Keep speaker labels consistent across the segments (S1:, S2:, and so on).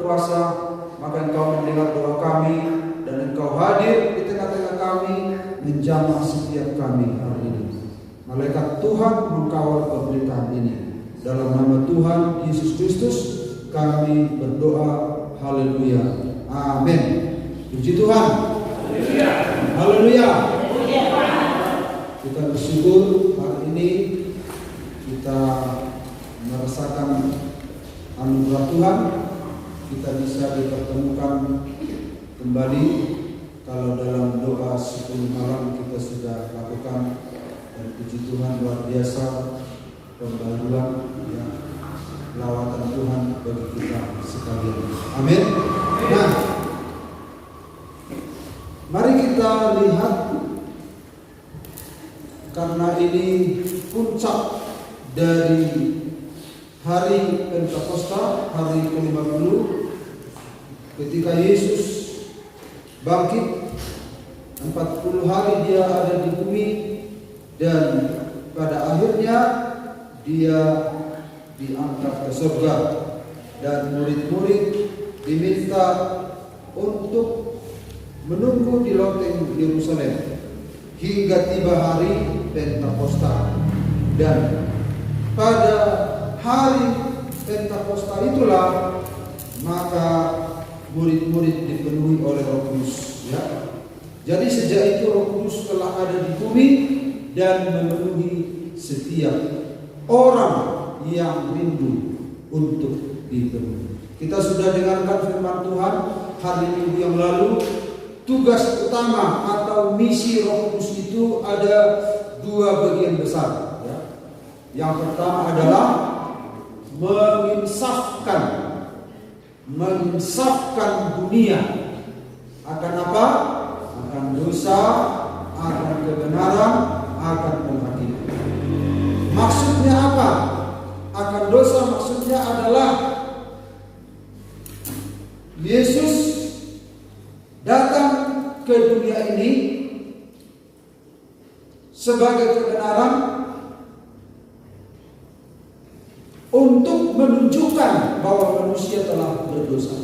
S1: berkuasa, maka Engkau mendengar doa kami dan Engkau hadir di tengah-tengah kami, menjamah setiap kami hari ini. Malaikat Tuhan mengkawal pemberitaan ini. Dalam nama Tuhan Yesus Kristus kami berdoa. Haleluya. Amin. Puji Tuhan. Haleluya. Kita bersyukur hari ini kita merasakan anugerah Tuhan. Kita bisa dipertemukan kembali. Kalau dalam doa 10 malam kita sudah lakukan, dan puji Tuhan luar biasa pembaruan ya, lawatan Tuhan bagi kita sekalian. Amin. Nah, mari kita lihat, karena ini puncak dari hari Pentakosta, hari ke-50, ketika Yesus bangkit, 40 hari dia ada di bumi, dan pada akhirnya dia diangkat ke surga, dan murid-murid diminta untuk menunggu di loteng Yerusalem hingga tiba hari Pentakosta. Dan pada hari Pentakosta itulah maka murid-murid dipenuhi oleh Roh Kudus ya. Jadi sejak itu Roh Kudus telah ada di bumi dan memenuhi setiap orang yang rindu untuk dipenuhi. Kita sudah dengarkan firman Tuhan hari Minggu yang lalu. Tugas utama atau misi Roh Kudus itu ada 2 bagian besar ya. Yang pertama adalah menginsafkan dunia akan apa? Akan dosa, akan kebenaran, akan penghakiman. Maksudnya apa? Akan dosa maksudnya adalah Yesus datang ke dunia ini sebagai kebenaran untuk menunjukkan bahwa manusia telah berdosa.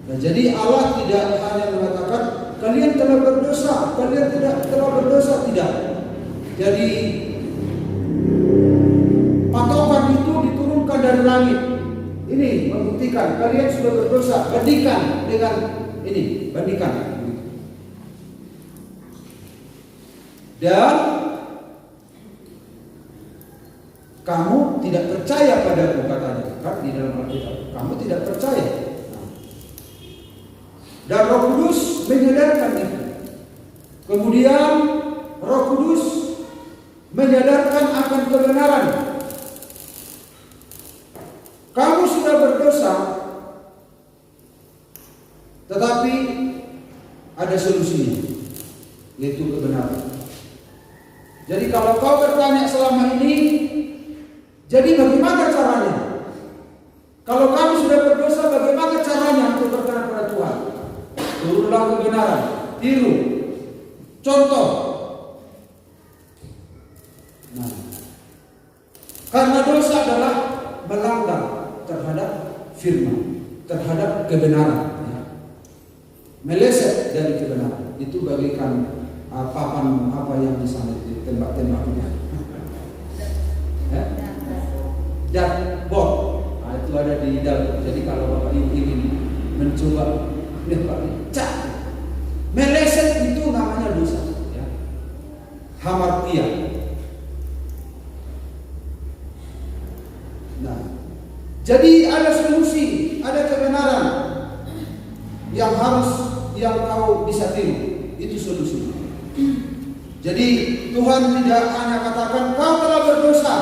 S1: Nah, jadi Allah tidak hanya mengatakan kalian telah berdosa, kalian tidak telah berdosa, tidak. Jadi patokan itu diturunkan dari langit. Ini membuktikan kalian sudah berdosa. Bandingkan dengan ini, bandingkan. Dan kamu tidak percaya padaku, katanya kan di dalam Alkitab. Kamu tidak percaya. Dan Roh Kudus menyadarkan itu. Kemudian Roh Kudus menyadarkan akan kebenaran. Kamu sudah berdosa, tetapi ada solusinya, yaitu kebenaran. Jadi kalau kau bertanya selama ini, jadi bagaimana caranya? Kalau kamu sudah berdosa, bagaimana caranya untuk berkenan pada Tuhan? Turunlah kebenaran, tiru, contoh. Nah, karena dosa adalah melanggar terhadap firman, terhadap kebenaran, ya. Meleset dari kebenaran. Itu bagaikan papan apa yang di sana ditembak-tembaknya. Ya? Dartboard. Nah, itu ada di dalam. Jadi kalau Bapak Ibu ingin mencoba cak, meleset itu namanya dosa, ya. Hamartia. Nah, jadi ada solusi, ada kebenaran yang kau bisa tiru. Itu solusi. Jadi Tuhan tidak hanya katakan kau telah berdosa,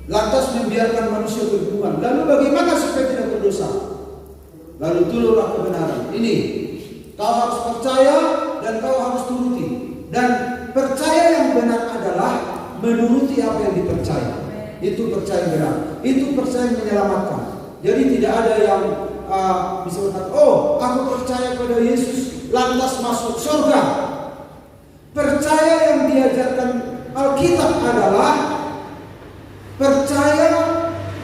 S1: lantas membiarkan manusia berhubungan. Lalu bagaimana supaya tidak berdosa? Lalu turunlah kebenaran. Ini kau harus percaya dan kau harus turuti. Dan percaya yang benar adalah menuruti apa yang dipercaya. Itu percaya benar. Itu percaya menyelamatkan. Jadi tidak ada yang bisa berkata, oh aku percaya pada Yesus lantas masuk surga. Percaya yang diajarkan Alkitab adalah percaya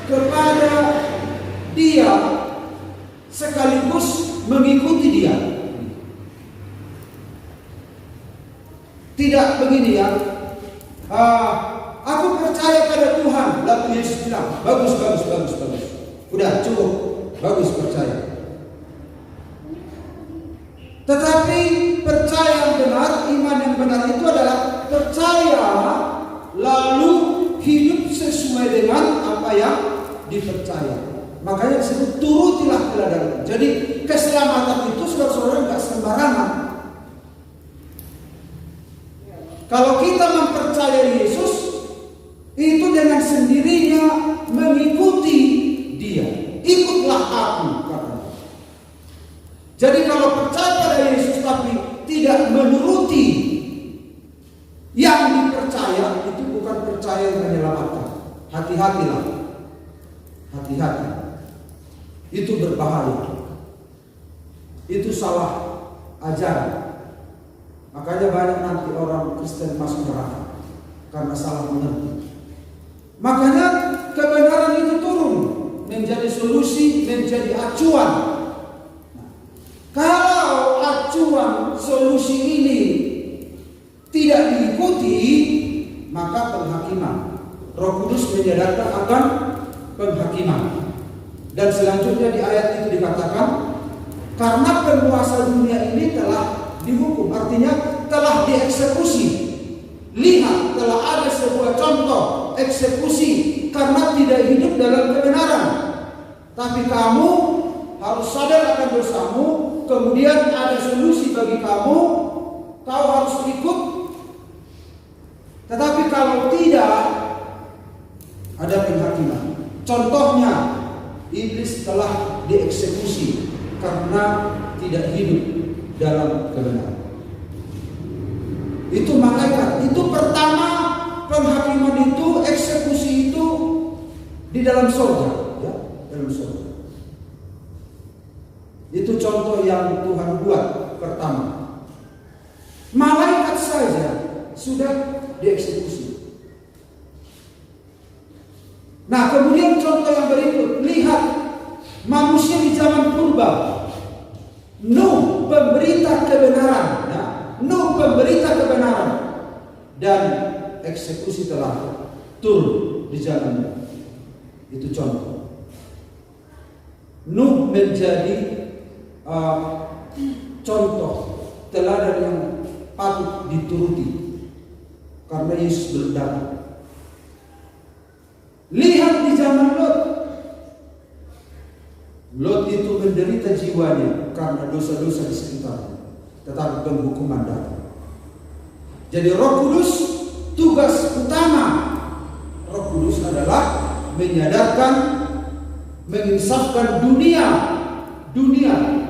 S1: kepada Dia gini ya, aku percaya pada Tuhan. Lalu Yesus bilang, bagus. Udah cukup, bagus percaya. Tetapi percaya yang benar, iman yang benar itu adalah percaya lalu hidup sesuai dengan apa yang dipercaya. Makanya disebut turutilah teladanku. Jadi keselamatan itu saudara-saudara nggak sembarangan. Kalau kita mempercayai Yesus, itu dengan sendirinya mengikuti Dia. Ikutlah aku, katanya. Jadi kalau percaya pada Yesus tapi tidak menuruti yang dipercaya, itu bukan percaya yang menyelamatkan. Hati-hatilah. Hati-hati. Itu berbahaya. Itu salah ajaran. Makanya banyak nanti orang Kristen masuk neraka karena salah mengerti. Makanya kebenaran itu turun menjadi solusi, menjadi acuan. Nah, kalau acuan solusi ini tidak diikuti, maka penghakiman. Roh Kudus menyadarkan akan penghakiman. Dan selanjutnya di ayat itu dikatakan, karena penguasa dunia ini telah dihukum, artinya telah dieksekusi. Lihat, telah ada sebuah contoh eksekusi karena tidak hidup dalam kebenaran. Tapi kamu harus sadar akan dosamu, kemudian ada solusi bagi kamu, kau harus ikut. Tetapi kalau tidak, ada penghakiman. Contohnya, iblis telah dieksekusi karena tidak hidup dalam kebenaran. Itu malaikat. Itu pertama penghakiman itu, eksekusi itu di dalam surga, ya, dalam surga. Itu contoh yang Tuhan buat pertama. Malaikat saja sudah dieksekusi. Nah, kemudian contoh yang berikut, lihat manusia di zaman purba. Nuh pemberita kebenaran, ya. Nuh pemberita kebenaran, dan eksekusi telah turun di zamannya. Itu contoh. Nuh menjadi contoh teladan yang patut dituruti karena Yesus belum datang. Lihat di zaman Lot. Lot itu menderita jiwanya karena dosa-dosa di sekitarnya, tetapi penghukuman datang. Jadi Roh Kudus, tugas utama Roh Kudus adalah menyadarkan, menginsafkan dunia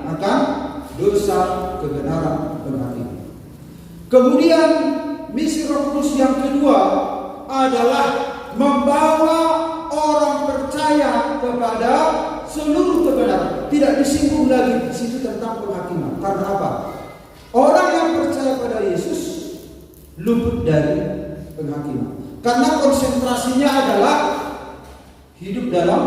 S1: akan dosa, kebenaran, penghakiman. Kemudian misi Roh Kudus yang kedua adalah membawa orang percaya kepada seluruh kebenaran. Tidak disinggung lagi di situ tentang penghakiman. Karena apa? Orang yang percaya pada Yesus luput dari penghakiman. Karena konsentrasinya adalah hidup dalam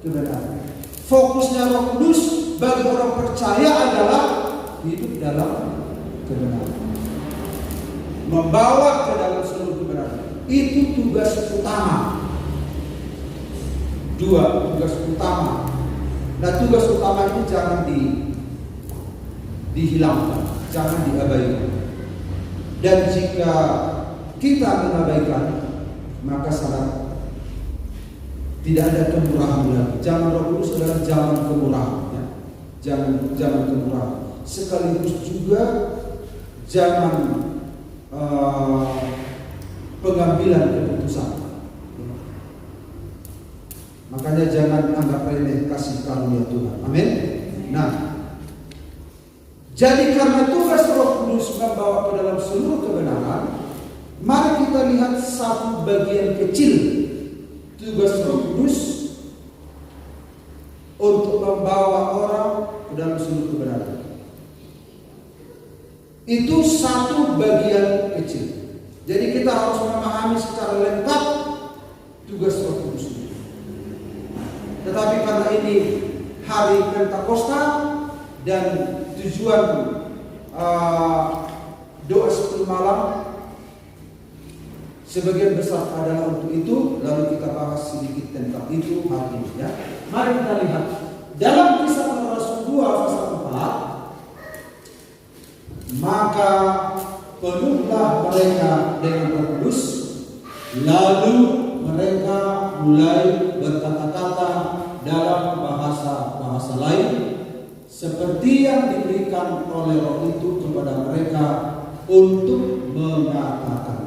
S1: kebenaran. Fokusnya Roh Kudus bagi orang percaya adalah hidup dalam kebenaran. Membawa ke dalam seluruh kebenaran. Itu tugas utama. Dua tugas utama. Nah, tugas utama itu jangan dihilangkan, jangan diabaikan. Dan jika kita mengabaikan, maka salah, tidak ada kemurahan lagi. Zaman Roh Kudus adalah zaman kemurahan, ya. Zaman kemurahan. Sekaligus juga zaman pengambilan keputusan. Makanya jangan anggap remeh kasih karunia Tuhan. Amin. Nah, jadi karena tugas Roh Kudus membawa ke dalam seluruh kebenaran, mari kita lihat satu bagian kecil tugas Roh Kudus untuk membawa orang ke dalam seluruh kebenaran. Itu satu bagian kecil. Jadi kita harus memahami secara lengkap tugas Roh Kudus. Tetapi karena ini hari Pentakosta dan tujuan doa 10 malam Sebagian besar adalah untuk itu, lalu kita bahas sedikit tentang itu hari ini ya. Mari kita lihat dalam Kisah Para Rasul 2 pasal 4, maka penuhlah mereka dengan Roh Kudus, lalu mereka mulai berkata-kata dalam bahasa lain seperti yang diberikan oleh Roh itu kepada mereka untuk mengatakannya.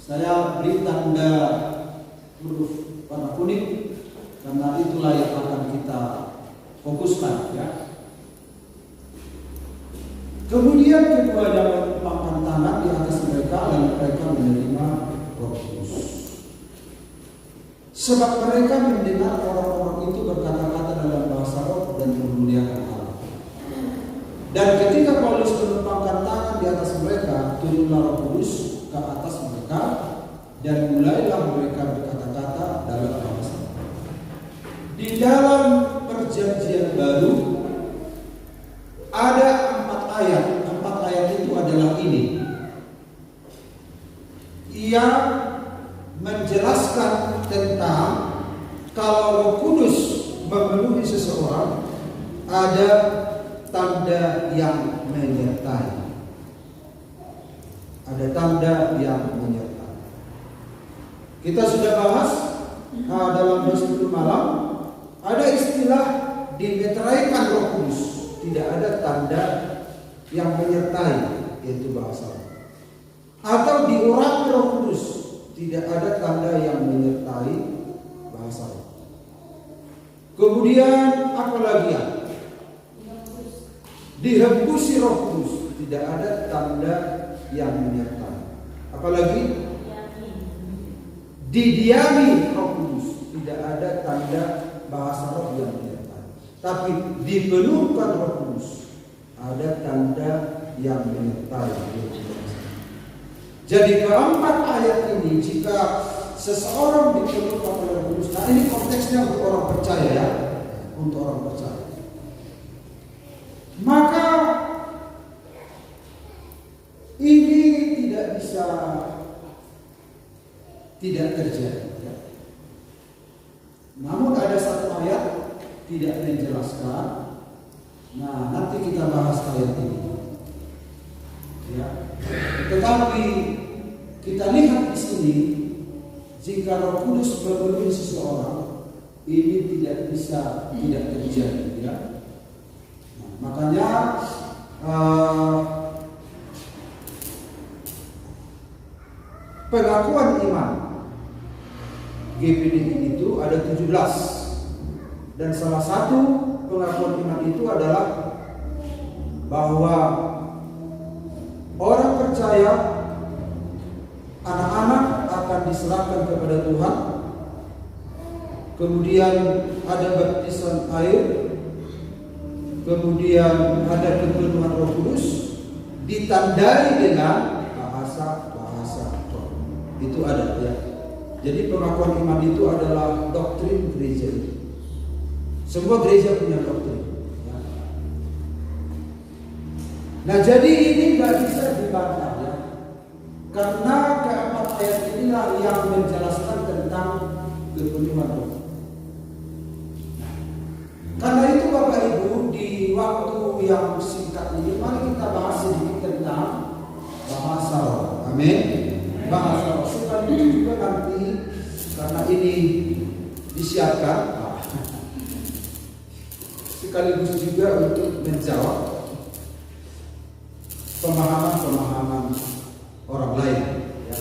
S1: Saya beri tanda huruf warna kuning karena itulah yang akan kita fokuskan ya. Kemudian keduanya meletakkan tangan di atas mereka dan mereka menerima Roh Kudus. Sebab mereka mendengar orang-orang itu berkata-kata dalam bahasa roh dan memuliakan Allah. Dan ketika Paulus meletakkan tangan di atas mereka, turunlah Roh Kudus ke atas mereka dan mulailah mereka berkata-kata dalam bahasa roh. Di dalam Perjanjian Baru ada 4 ayat. 4 ayat itu adalah ini yang menjelaskan tentang kalau Roh Kudus memenuhi seseorang, ada tanda yang menyertai. Ada tanda yang menyertai. Kita sudah bahas dalam sebelum malam, ada istilah dimeteraikan Roh Kudus. Tidak ada tanda yang menyertai, yaitu bahasa. Atau diurapi Roh Kudus, tidak ada tanda yang menyertai bahasa. Kemudian apa lagi ya? Dihembusi Roh Kudus, tidak ada tanda yang menyertai. Apalagi didiami Roh Kudus, tidak ada tanda bahasa roh yang menyertai. Tapi dipenuhkan Roh Kudus, ada tanda yang menyertai. Jadi keempat ayat ini, jika seseorang dipenuhkan oleh Roh Kudus, nah ini konteksnya untuk orang percaya ya, untuk orang percaya. Maka ini tidak bisa tidak terjadi. Ya. Namun ada satu ayat tidak menjelaskan. Nah, nanti kita bahas ayat ini. Ya. Tetapi kita lihat di sini, jika Roh Kudus memenuhi seseorang, ini tidak bisa tidak terjadi. Ya. Nah, makanya pengakuan iman GPD itu ada 17, dan salah satu pengakuan iman itu adalah bahwa orang percaya, anak-anak akan diserahkan kepada Tuhan. Kemudian ada baptisan air, kemudian ada kepenuhan Roh Kudus, ditandai dengan bahasa roh. Itu ada ya. Jadi pengakuan iman itu adalah doktrin gereja. Semua gereja punya doktrin. Ya. Nah, jadi ini nggak bisa dibantah ya. Karena keempat ayat inilah yang menjelaskan tentang kepenuhan roh. Karena itu Bapak Ibu, di waktu yang singkat ini mari kita bahas sedikit tentang bahasa roh. Amin. Bahasa roh. Sekaligus juga nanti karena ini disiapkan, sekaligus juga untuk menjawab pemahaman-pemahaman orang lain. Ya.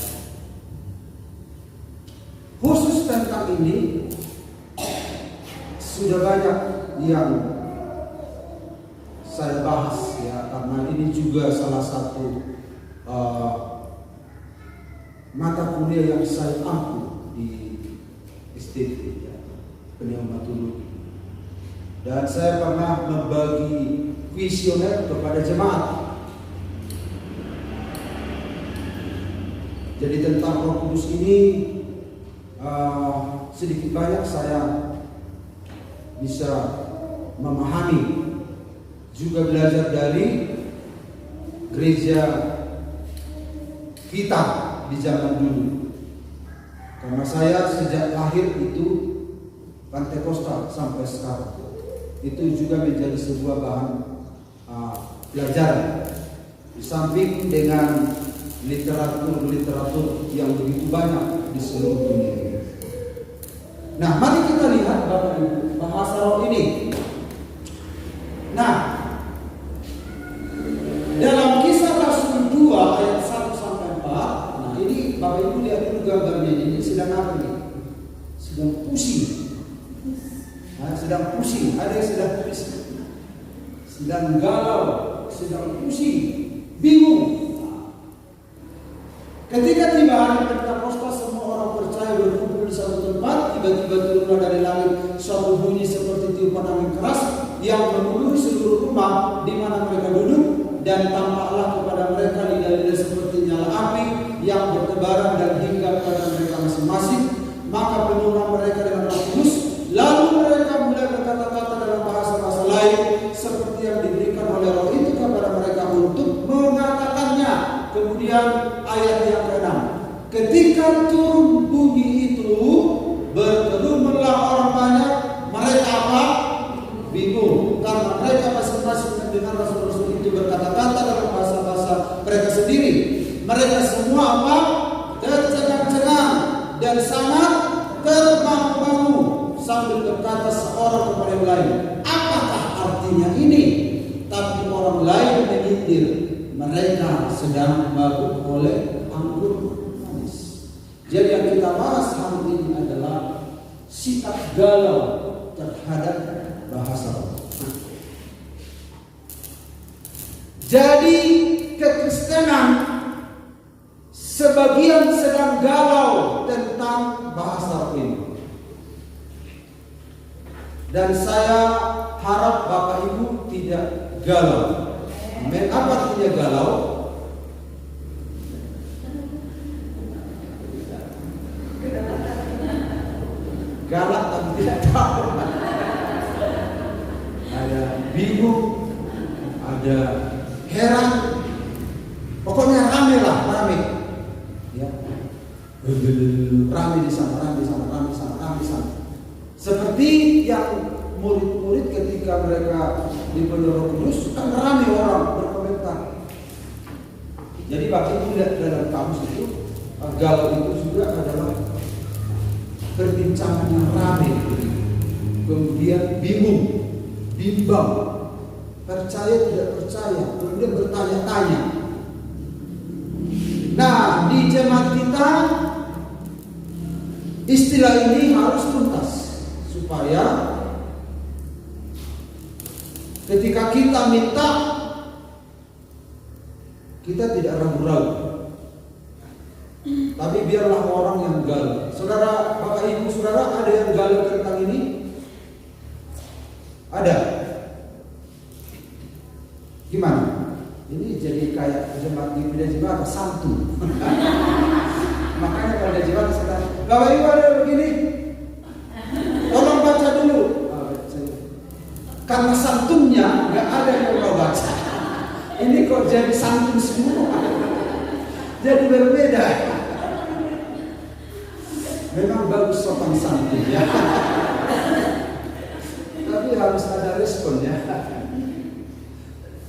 S1: Khusus tentang ini sudah banyak yang saya bahas ya, karena ini juga salah satu mata kuliah yang saya ampu di STT ya, pneumatologi. Dan saya pernah membagi kuesioner kepada jemaat. Jadi tentang Roh Kudus ini sedikit banyak saya bisa memahami, juga belajar dari gereja kita di zaman dulu. Karena saya sejak lahir itu Pantekosta sampai sekarang, itu juga menjadi sebuah bahan pelajaran. Di samping dengan literatur yang begitu banyak di seluruh dunia. Nah, mari kita lihat Bapak Ibu bahasa roh ini. Nah, dalam Kisah Rasul 2 ayat 1 sampai 4, nah ini Bapak Ibu lihat dulu gambarnya, ini sedang apa nih? Sedang pusing. Nah, sedang pusing, ada yang sedang pusing. Sedang galau, sedang pusing, bingung. Ketika tiba hari Pentakosta, semua orang percaya berkumpul di satu tempat. Tiba-tiba turunlah dari langit suatu bunyi seperti tiupan angin keras yang memenuhi seluruh rumah di mana mereka duduk, dan tampaklah kepada mereka lidah-lidah seperti nyala api yang bertebaran dan hingga kepada mereka masing-masing. Maka penuhlah mereka dengan Roh Kudus. Lalu mereka mulai berkata-kata dalam bahasa-bahasa lain seperti yang diberikan oleh Roh itu kepada mereka untuk mengatakannya. Kemudian ayat yang ke-6, ketika turun bunyi itu, berkerumunlah orang banyak. Mereka apa? Bingung, karena mereka masing-masing mendengar rasul-rasul itu berkata-kata dalam bahasa-bahasa mereka sendiri. Mereka semua apa? Tercengang-cengang dan sangat terbangun-bangun sambil berkata seorang kepada yang lain, apakah artinya ini? Tapi orang lain menyindir, mereka sedang mabuk oleh anggur manis. Jadi yang kita bahas hari ini adalah sikap galau terhadap bahasa roh. Jadi kekristenan sebagian sedang galau tentang bahasa roh ini. Dan saya harap Bapak Ibu tidak galau. Amin. Apa artinya galau? Galak tapi tidak tahu. Ada bingung, ada heran. Pokoknya rame lah, rame. Ya. Rame di sana, rame di sana, rame di sana, rame di sana. Seperti yang murid-murid ketika mereka dipenuhi Roh Kudus, kan ramai orang berkomentar. Jadi Bapak Ibu lihat dalam kamus itu, galau itu juga adalah perbincangan yang ramai, kemudian bingung, bimbang, percaya tidak percaya, kemudian bertanya-tanya. Nah, di jemaat kita istilah ini harus tuntas supaya ketika kita minta, kita tidak ragu-ragu. Tapi biarlah orang yang galau. Saudara, Bapak Ibu, Saudara, ada yang galau tentang ini? Ada. Gimana? Ini jadi kayak jemaat di beda jemaat santu. Makanya kalau ada jemaat sedang, Bapak Ibu ada begini, tolong baca dulu. Karena santunnya nggak ada yang mau baca. Ini kok jadi santun semua. Jadi berbeda. Memang bagus sopan santun ya. Tapi harus ada responnya.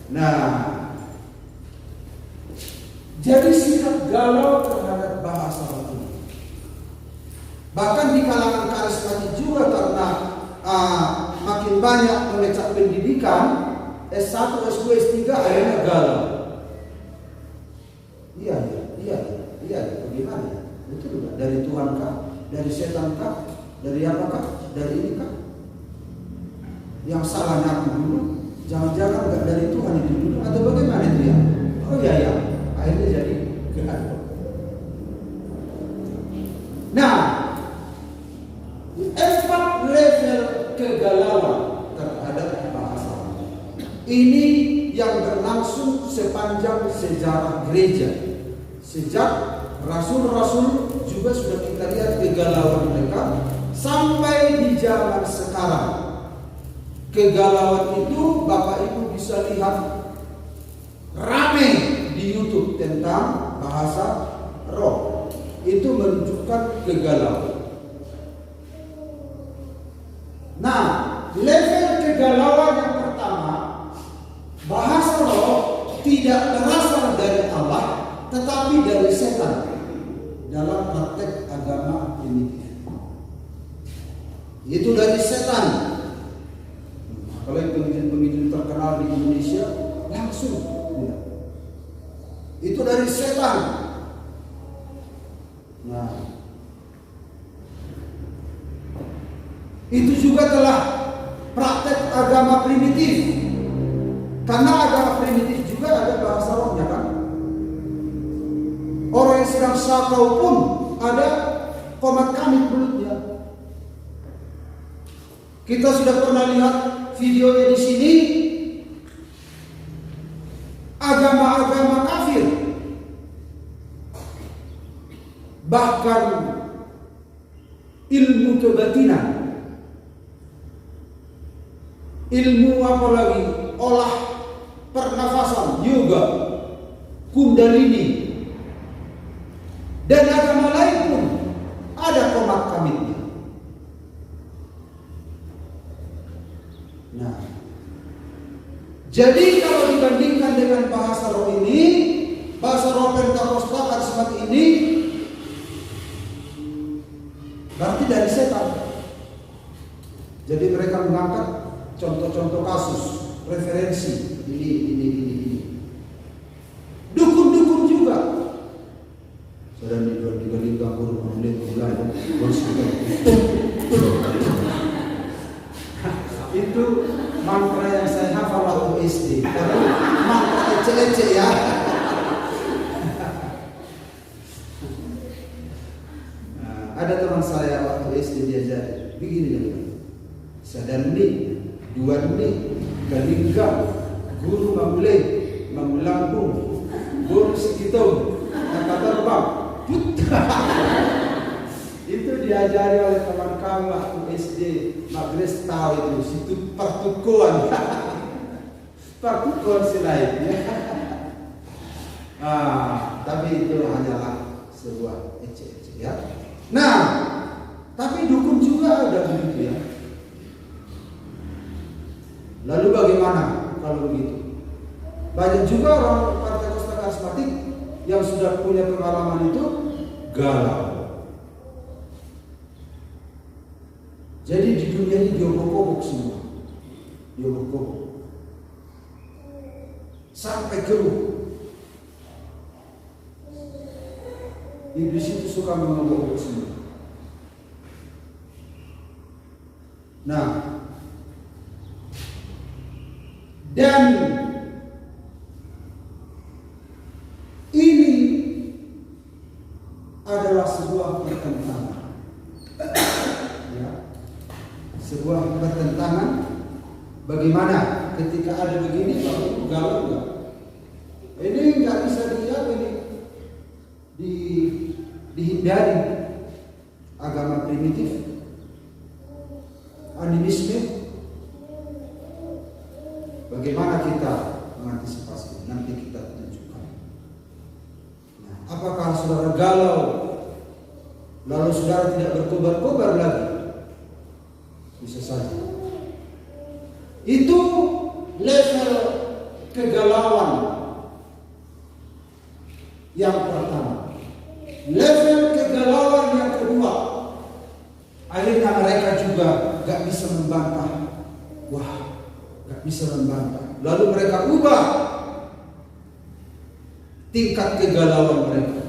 S1: Nah, jadi sikap galau terhadap bahasa roh. Bahkan di kalangan karismatik juga karena makin banyak mengecap pendidikan S1, S2, S3 akhirnya galau. Iya, bagaimana? Betul enggak? Dari Tuhan kah? Dari setan kah? Dari apakah? Dari ini kah? Yang salahnya aku dulu, jangan-jangan enggak dari Tuhan itu dulu, atau bagaimana itu ya? Oh iya, akhirnya jadi galau. Nah, 4 level kegalauan terhadap bahasa. Ini yang berlangsung sepanjang sejarah gereja. Sejak rasul-rasul juga sudah kita lihat kegalauan mereka sampai di zaman sekarang. Kegalauan itu Bapak Ibu bisa lihat rame di YouTube tentang bahasa roh. itu menunjukkan kegalauan. Nah, level kegalauan yang pertama, bahasa roh tidak berasal dari Allah, tetapi dari setan dalam praktek agama primitif. Itu dari setan. Kalau pemimpin terkenal di Indonesia langsung, ya. Itu dari setan. Nah, itu juga telah praktek agama primitif. Karena agama primitif juga ada bahasa rohnya kan. Orang yang sedang sakau pun ada komat kamit mulutnya. Kita sudah pernah lihat videonya di sini. Agama-agama kafir, bahkan ilmu kebatinan, ilmu apalagi olah pernafasan, yoga, kundalini, dan agama lain pun ada komat kamitnya. Nah, jadi kalau dibandingkan dengan bahasa roh ini, bahasa roh Pentakosta karismatik ini berarti dari setan. Jadi mereka mengangkat contoh-contoh kasus, referensi ini. Dukun-dukun juga. Saudara di ganggu bulan itu mantra yang saya hafal waktu SD. Karena mantra ece-ece ya. Nah, ada teman saya waktu SD diajar begini ya. Sadani, duani, galinggang, guru mamule, mamulambung, guru sekitung, kata terbang, putra. Itu diajari oleh teman kami waktu SD. Magres tahu itu, situ pertukuan. Pertukuan silain ya. Tapi itu hanyalah sebuah ece-ece ya. Nah, tapi dukun juga ada begitu ya. Lalu bagaimana kalau begitu? Banyak juga orang Pentakosta karismatik yang sudah punya pengalaman itu galau. Jadi di dunia ini diobok-obok semua. Diobok-obok. Sampai keruh. Iblis itu suka mengobok-obok semua. Nah, dan ini adalah sebuah pertentangan. Sebuah pertentangan. Bagaimana ketika ada begini, lalu galau enggak? Ini nggak bisa dihindari. Agama primitif, animisme. Bagaimana kita mengantisipasi? Nanti kita tunjukkan. Nah, apakah saudara galau, lalu saudara tidak berkobar-kobar lagi? Bisa saja. Itu level kegalauan yang pertama. Level kegalauan yang kedua, akhirnya mereka juga gak bisa membantah. Wah, gak bisa membantah. Lalu mereka ubah tingkat kegalauan mereka.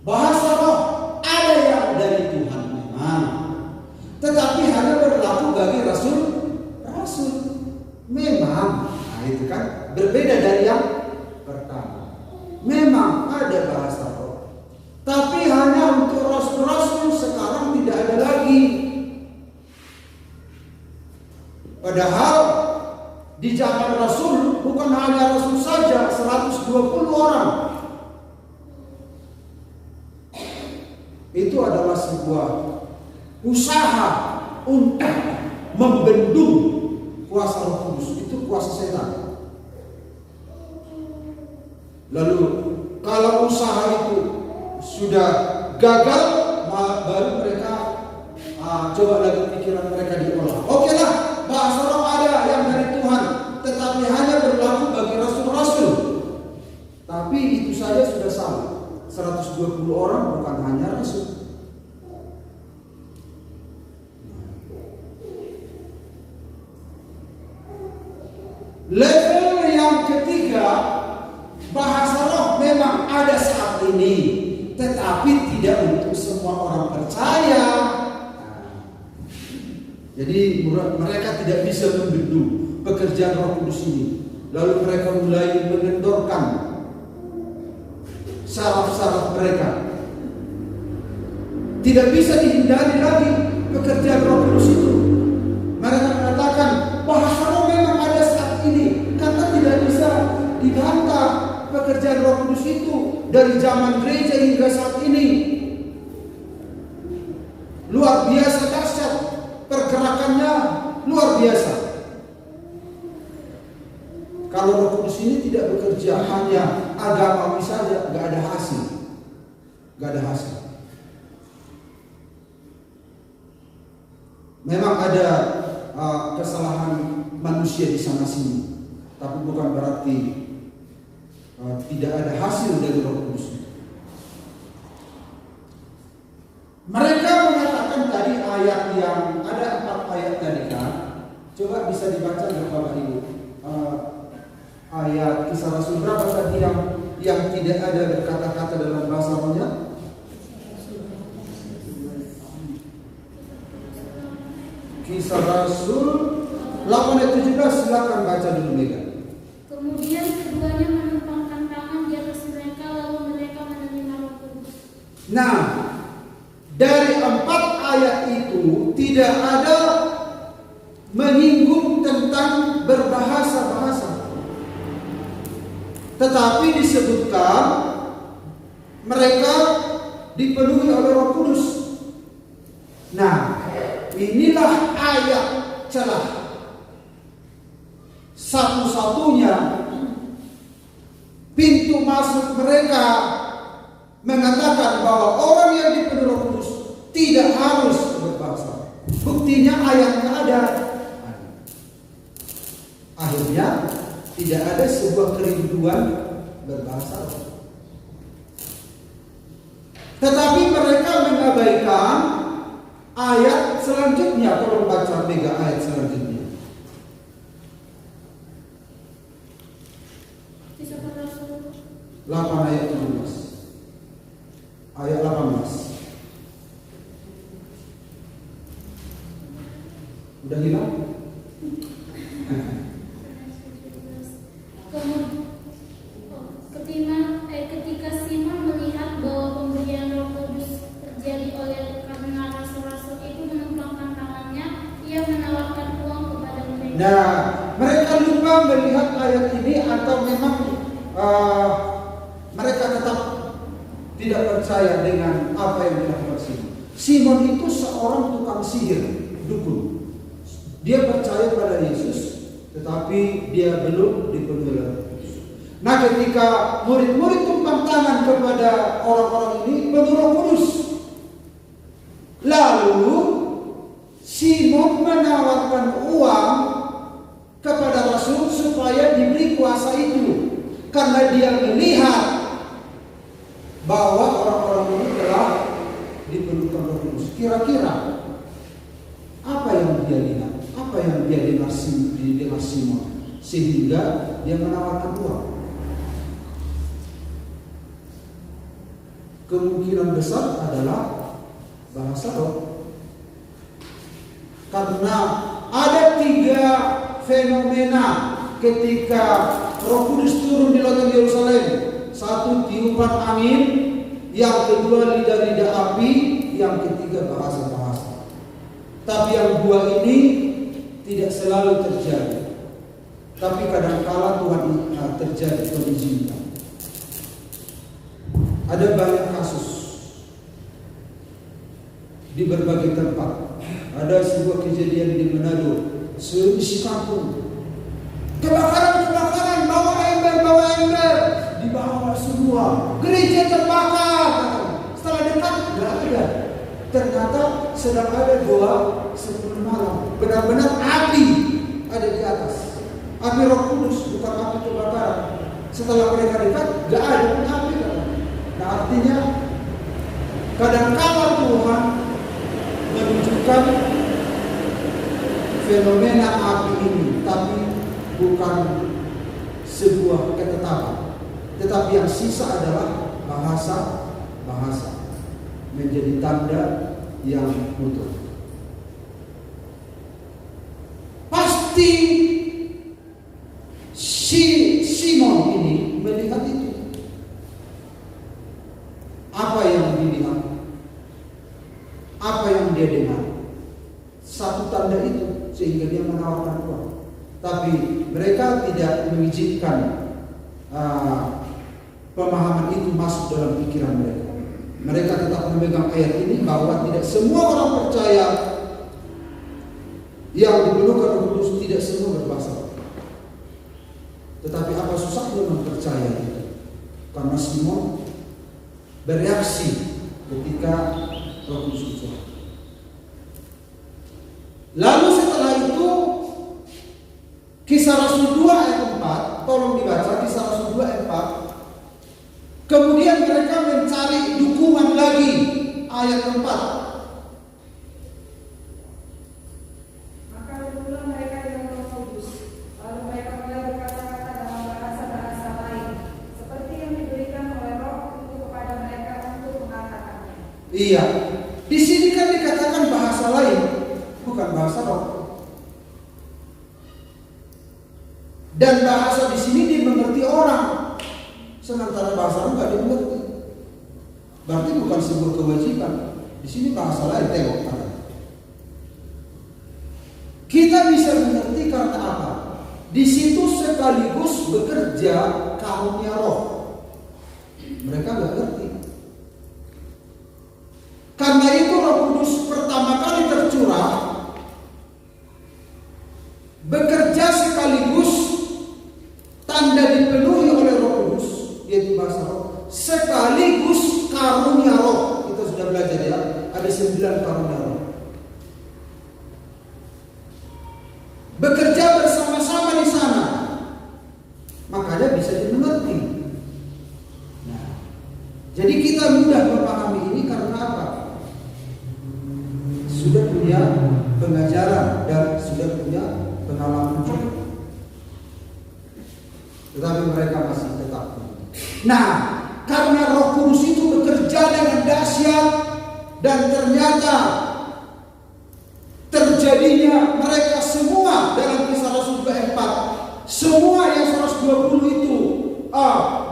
S1: Bahasa roh ada yang dari Tuhan memang, tetapi hanya berlaku bagi rasul memang. Nah, itu kan berbeda dari yang pertama. Memang ada bahasa roh, tapi hanya untuk rasul-rasul. Sekarang tidak ada lagi. Padahal di zaman rasul bukan hanya rasul saja, 120 orang. Itu adalah sebuah usaha untuk membendung kuasa Roh Kudus. Itu kuasa setan. Lalu kalau usaha itu sudah gagal, baru mereka coba lagi pikiran mereka diolah. Oke lah, bahasa roh ada yang dari Tuhan, tetapi hanya berlaku bagi rasul-rasul. Tapi itu saja sudah salah. 120 orang bukan hanya rasul. Level yang ketiga, bahasa roh memang ada saat ini, tetapi tidak untuk semua orang percaya. Jadi mereka tidak bisa membendung pekerjaan Roh Kudus ini. Lalu mereka mulai mengendorkan syaraf-syaraf mereka. Tidak bisa dihindari lagi pekerjaan Roh Kudus itu. Mereka mengatakan bahasa roh memang ada saat ini, karena tidak bisa dibantah pekerjaan Roh Kudus itu dari zaman gereja hingga saat ini. Luar biasa dahsyat, pergerakannya luar biasa. Kalau Roh Kudus ini tidak bekerja hanya agamawi saja, nggak ada hasil, nggak ada hasil. Memang ada kesalahan manusia di sana sini, tapi bukan berarti tidak ada hasil dari Roh Kudus. Mereka mengatakan tadi ayat yang ada 4 ayat tadi kan, coba bisa dibaca oleh Bapak Ibu. Ayat Kisah Rasul berapa tadi yang tidak ada kata-kata dalam bahasa rohnya? Kisah Rasul 8 ayat 17, silakan baca dulu Mega.
S2: Kemudian keduanya menumpangkan tangan di atas mereka, lalu mereka menerima Roh Kudus.
S1: Nah, dari 4 ayat itu tidak ada menyinggung tentang berbahasa-bahasa, tetapi disebutkan mereka dipenuhi oleh Roh Kudus. Nah, inilah ayat celah. Satu-satunya pintu masuk mereka mengatakan bahwa orang yang dipenuhi Roh Kudus tidak harus berbahasa. Buktinya ayatnya ada. Akhirnya tidak ada sebuah kerinduan berbahasa. Tetapi mereka mengabaikan ayat selanjutnya. Tolong baca Mega ayat selanjutnya.
S2: Kisah Rasul
S1: 8 ayat 17. Ayat 18. Udah hilang?
S2: Ketika Simon melihat bahwa pemberian Roh Kudus terjadi karena rasul-rasul itu menumpangkan tangannya, ia menawarkan uang kepada mereka.
S1: Nah, mereka lupa melihat ayat ini, atau memang mereka tetap tidak percaya dengan apa yang dilakukan Simon. Simon itu seorang tukang sihir, dukun. Dia percaya pada Yesus, tetapi dia belum dipenuhi Roh Kudus. Nah, ketika murid-murid tumpang tangan kepada orang-orang ini penuh Roh Kudus, lalu Simon menawarkan uang kepada Rasul supaya diberi kuasa itu, karena dia melihat bahwa orang-orang ini telah dipenuhi Roh Kudus. Kira-kira apa yang dia lihat? Apa yang dia dengar Simon sehingga dia menawarkan uang? Kemungkinan besar adalah bahasa roh. Karena ada 3 fenomena ketika Roh Kudus turun di lautan Yerusalem. 1, tiupan angin, yang kedua lidah-lidah api, yang ketiga bahasa-bahasa. Tapi yang 2 ini tidak selalu terjadi. Tapi kadang-kala Tuhan terjadi, Tuhan izinkan. Ada banyak kasus di berbagai tempat. Ada sebuah kejadian di Manado, seisi kampung. Kebakaran, bawa ember, dibawa semua. Gereja terbakar. Setelah malah dekat, nggak ada. Ternyata sedang ada doa sebelum malam. Benar-benar api ada di atas. Api Roh Kudus, bukan api kebakaran. Setelah mereka dekat, nggak ada pun api. Nah artinya kadang-kala Tuhan menunjukkan fenomena api ini, tapi bukan sebuah ketetapan. Tetapi yang sisa adalah bahasa menjadi tanda yang utuh. Pasti Simon ini melihat itu. Apa yang dilihat? Apa yang dia dengar? Satu tanda itu sehingga dia menawarkan uang. Tapi mereka tidak mengizinkan pemahaman itu masuk dalam pikiran mereka. Mereka tetap memegang ayat ini bahwa tidak semua orang percaya yang dipenuhkan Roh Kudus, tidak semua berbahasa. Tetapi apa susahnya mempercaya itu? Karena Simon bereaksi ketika Roh Kudus turun. Lalu setelah itu Kisah Rasul 2 ayat 4, tolong dibaca Kisah Rasul 2 ayat 4. Kemudian mereka mencari dukungan lagi, ayat 4.
S3: Maka berdoa mereka dengan Roh Kudus, lalu mereka mulai berkata-kata dalam bahasa-bahasa lain, seperti yang diberikan oleh Roh itu kepada mereka untuk mengatakannya.
S1: Iya, di sini kan dikatakan bahasa lain, bukan bahasa Roh. Dan bahasa di sini dimengerti orang, sementara bahasa Roh nggak dimengerti. Berarti bukan sebuah kewajiban. Di sini bahasa lain, tengok kan. Kita bisa mengerti karena apa? Di situ sekaligus bekerja karunia Roh. Mereka nggak ngerti. Karena itu Roh Kudus pertama kali tercurah, bekerja sekaligus tanda dipenuhi oleh Roh Kudus, yaitu bahasa Roh, sekaligus karunia Roh. Kita sudah belajar ya, ada 9 karunia Roh. Bekerja bersama-sama di sana, makanya bisa dimengerti. Nah, jadi kita mudah memahami ini karena apa? Sudah punya pengajaran dan sudah punya pengalaman juga. Tetapi mereka masih tetap. Nah, karena Roh Kudus itu bekerja dengan dahsyat dan ternyata terjadinya mereka semua dalam Kisah Rasul 4, semua yang 120 itu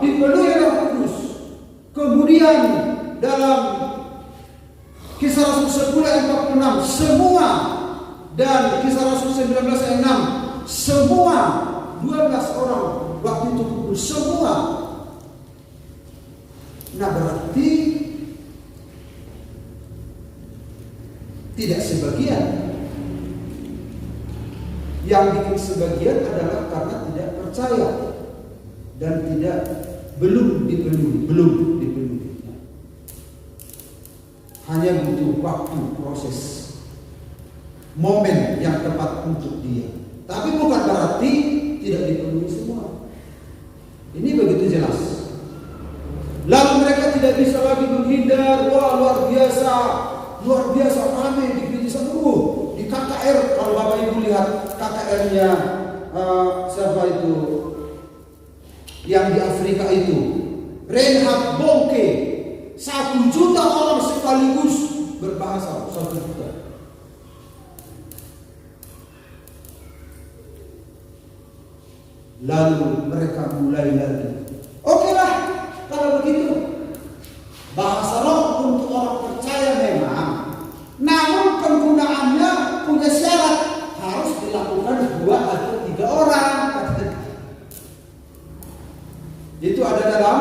S1: dipenuhi Roh Kudus. Kemudian dalam Kisah Rasul 10 ayat 46 semua, dan Kisah Rasul 19 ayat 6 semua 12 orang waktu itu kumpul semua. Nah berarti tidak sebagian. Yang bikin sebagian adalah karena tidak percaya dan belum dipenuhi. Hanya butuh waktu, proses, momen yang tepat untuk dia. Tapi bukan berarti tidak dipenuhi semua. Ini begitu jelas. Lalu mereka tidak bisa lagi menghindar. Wah luar biasa ramai di gereja seluruh. Di KKR, kalau Bapak Ibu lihat KKR-nya siapa itu yang di Afrika itu, Reinhard Bonke, 1 juta orang sekaligus berbahasa, 1 juta. Lalu mereka mulai lagi. Oke lah, kalau begitu bahasa Roh untuk orang percaya memang, namun penggunaannya punya syarat, harus dilakukan 2 atau 3 orang. Itu ada dalam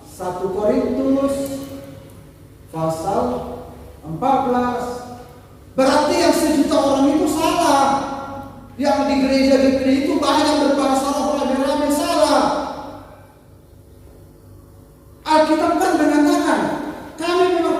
S1: 1 Korintus pasal 14. Berarti yang 1 juta orang itu salah. Yang di gereja itu banyak berbahasa Roh rame-rame, salah. Alkitab kan mengatakan kami memang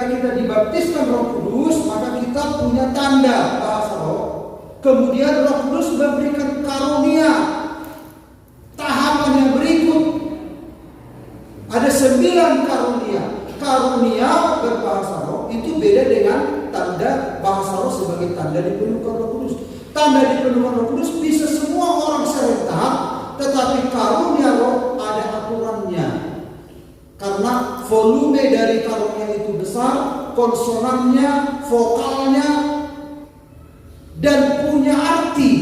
S1: ketika kita dibaptiskan Roh Kudus, maka kita punya tanda bahasa roh. Kemudian Roh Kudus memberikan karunia. Tahapan yang berikut ada 9 karunia. Karunia berbahasa roh itu beda dengan tanda bahasa roh sebagai tanda dipenuhkan Roh Kudus. Tanda dipenuhkan Roh Kudus bisa semua orang serentak, tetapi karunia roh ada aturannya. Karena volume dari karunia itu besar, konsonannya, vokalnya, dan punya arti.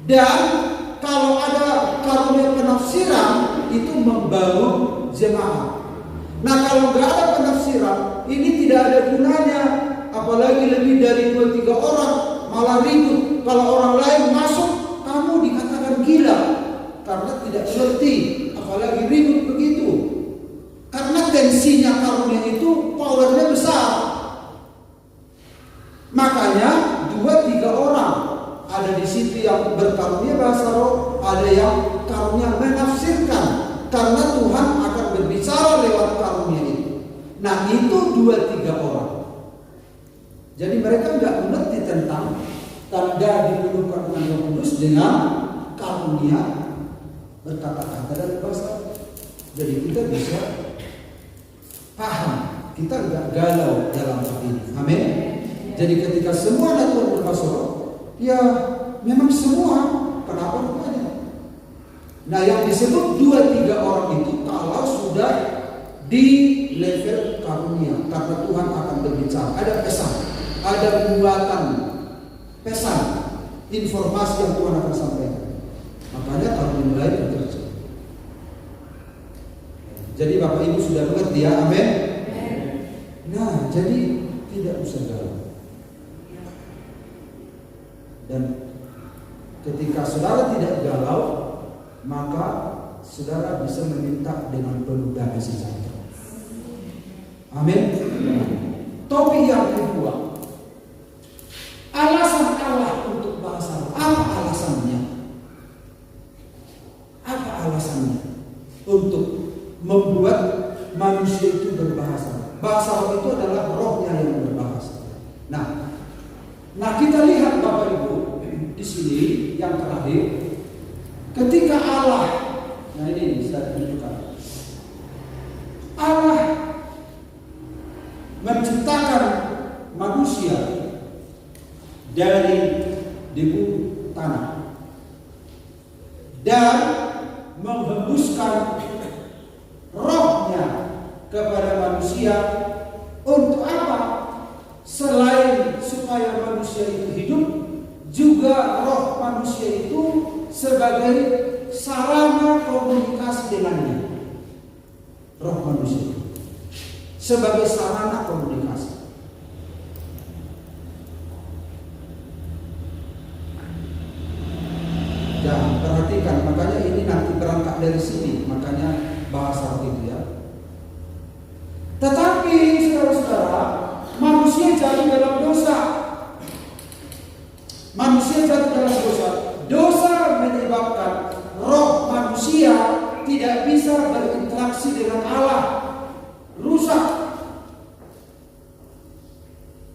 S1: Dan kalau ada karunia penafsiran, itu membangun jemaat. Nah, kalau nggak ada penafsiran, ini tidak ada gunanya. Apalagi lebih dari 2-3 orang malah ribut. Kalau orang lain masuk, kamu dikatakan gila karena tidak mengerti. Apalagi ribut begitu. Karena tensinya karunia itu powernya besar. Makanya 2-3 orang ada di situ yang berkarunia bahasa roh, ada yang karunia menafsirkan. Karena Tuhan akan berbicara lewat karunia itu. Nah, itu 2-3 orang. Jadi mereka nggak mengerti tentang tanda dipenuhkan dengan Roh Kudus dengan karunia berkata-kata dan bahasa. Jadi kita bisa paham, kita nggak galau dalam hal ini. Amin. Jadi ketika semua ada Tuhan berbahasa roh, ya memang semua. Kenapa rupanya? Nah, yang disebut 2-3 orang itu kalau sudah di level karunia, karena Tuhan akan berbicara, ada pesan, ada pembuatan pesan, informasi yang Tuhan akan sampaikan. Makanya kalau mulai bekerja. Jadi Bapak Ibu sudah mengerti ya, amin. Nah, jadi tidak usah galau. Dan ketika saudara tidak galau, maka saudara bisa meminta dengan penuh damai sejahtera. Amin. Topik yang kedua, alasan Allah untuk bahasa. Apa alasannya? Apa alasannya untuk membuat manusia itu berbahasa? Bahasa roh itu adalah rohnya yang berbahasa. Nah kita lihat Bapak Ibu di sini yang terakhir. Ketika Allah, nah ini saya tunjukkan, Allah menciptakan manusia dari debu tanah dan menghembuskan rohnya kepada manusia untuk apa? Selain supaya manusia itu hidup, juga roh manusia itu sebagai sarana komunikasi dengannya. Roh manusia sebagai sarana komunikasi. Dan perhatikan, makanya ini nanti berangkat dari sini, makanya bahasa itu ya. Tetapi saudara-saudara, manusia jatuh dalam dosa. Manusia jatuh dalam dosa. Dosa menyebabkan roh manusia tidak bisa berinteraksi dengan Allah, rusak.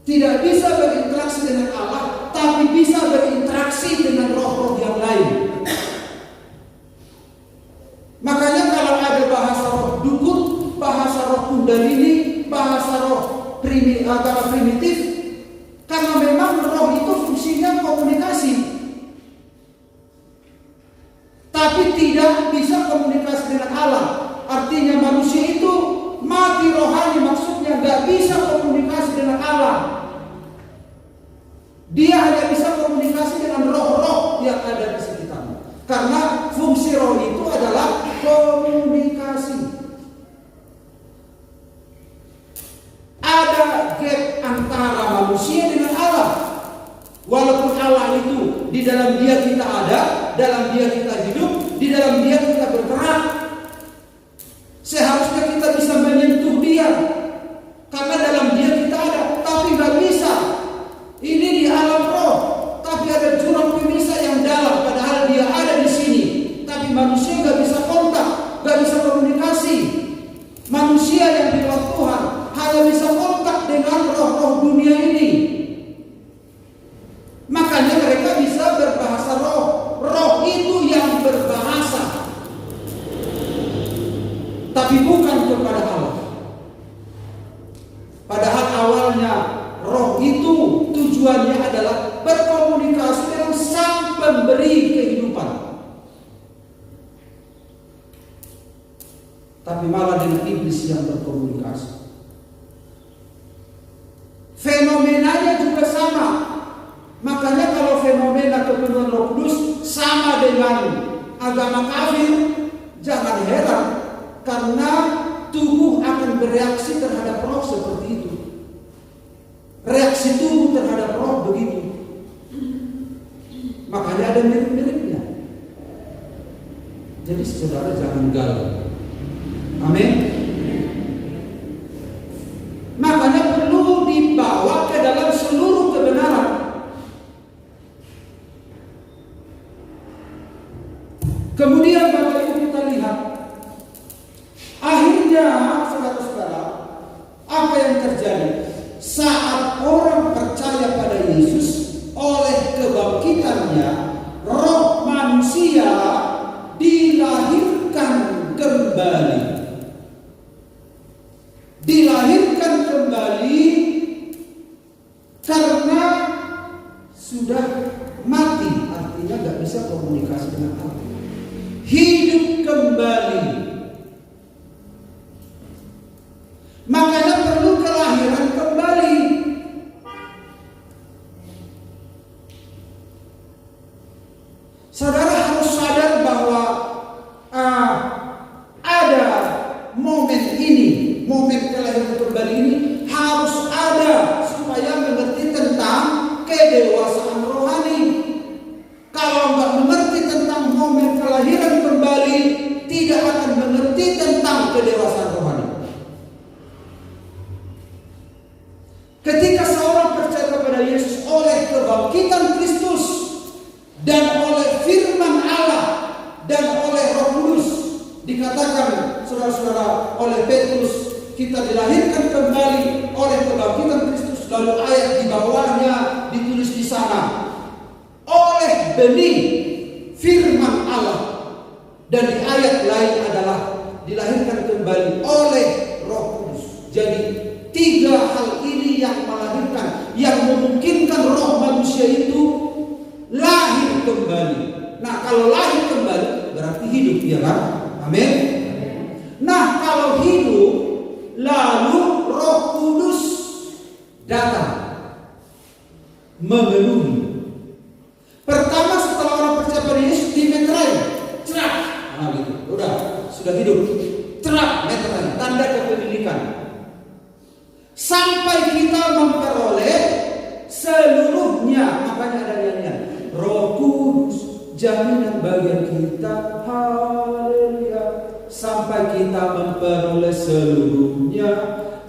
S1: Tidak bisa berinteraksi dengan Allah, tapi bisa berinteraksi dengan roh-roh yang lain. Makanya kalau ada bahasa roh dukun, bahasa roh kundalini, bahasa roh primitif, karena memang roh itu fungsinya komunikasi. Tapi tidak bisa komunikasi dengan Allah. Artinya manusia itu mati rohani, maksudnya nggak bisa komunikasi dengan Allah. Dia hanya bisa komunikasi dengan roh-roh yang ada di sekitarnya. Karena fungsi roh itu adalah komunikasi. Ada gap antara manusia dengan Allah. Walaupun Allah itu di dalam dia kita ada, dalam dia kita hidup, di dalam dia kita bergerak. Seharusnya kita bisa menyentuh dia, karena dalam dia kita ada, tapi nggak bisa. Ini di alam roh, tapi ada jurang pemisah yang dalam, padahal dia ada di sini. Tapi manusia nggak bisa kontak, nggak bisa komunikasi. Manusia yang di luar Tuhan hanya bisa kontak tapi malah dengan iblis yang berkomunikasi. Fenomenanya juga sama. Makanya kalau fenomena kepenuhan Roh Kudus sama dengan agama kafir, jangan heran karena tubuh akan bereaksi terhadap roh seperti itu. Reaksi tubuh terhadap roh begitu. Makanya ada mirip-miripnya. Jadi saudara jangan galau. Amin. Makanya perlu dibawa ke dalam seluruh kebenaran. Kemudian Bapak Ibu kita lihat, akhirnya saudara-saudara, apa yang terjadi saat orang percaya pada Yesus, oleh kebangkitannya roh manusia dilahirkan kembali. Dilahirkan kembali karena sudah mati, artinya gak bisa komunikasi dengan Allah. Hidup kembali. Makanya perlu kelahiran kembali. Saudara harus sadar bahwa ada momen ini, momen kelahiran kembali ini harus ada supaya mengerti tentang kedewasaan rohani. Kalau nggak mengerti tentang momen kelahiran kembali, tidak akan mengerti tentang kedewasaan rohani. Ketika seorang percaya kepada Yesus oleh kebangkitan Kristus dan oleh firman Allah dan oleh Roh Kudus, dikatakan saudara-saudara oleh Petrus, kita dilahirkan kembali oleh kebangkitan Kristus. Lalu ayat di bawahnya ditulis di sana, oleh benih firman Allah. Dan di ayat lain adalah dilahirkan kembali oleh Roh Kudus. Jadi 3 hal ini yang melahirkan, yang memungkinkan roh manusia itu lahir kembali. Nah, kalau lahir kembali berarti hidup, ya kan? Amin. Nah, kalau hidup lalu Roh Kudus datang memenuhi. Pertama setelah orang percaya pada Yesus dimeterai, cerak. Nah, gitu. Udah, sudah hidup. Cerak, meterai, tanda kepemilikan. Sampai kita memperoleh seluruhnya. Makanya ada nyanyian, Roh Kudus jaminan bagian kita. Haleluya. Sampai kita memperoleh seluruhnya,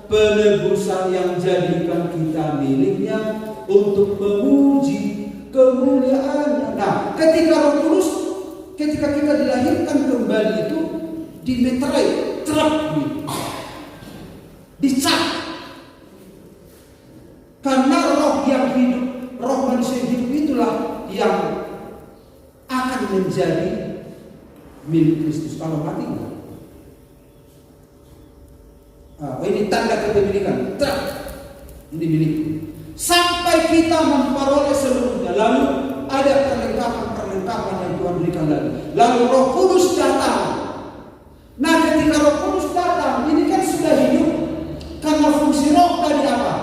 S1: penebusan yang jadikan kita miliknya untuk memuji kemuliaannya. Nah, ketika Roh Kudus, ketika kita dilahirkan kembali itu dimeterai, cerap, dicap. Karena roh yang hidup, roh manusia yang hidup itulah yang akan menjadi milik Kristus. Kalau mati enggak. Ini tanda kepemilikan. Ini milik. Sampai kita memperoleh seluruhnya. Lalu ada perlengkapan yang Tuhan berikan lagi. Lalu Roh Kudus datang. Nah, ketika Roh Kudus datang, ini kan sudah hidup. Karena fungsi roh tadi apa?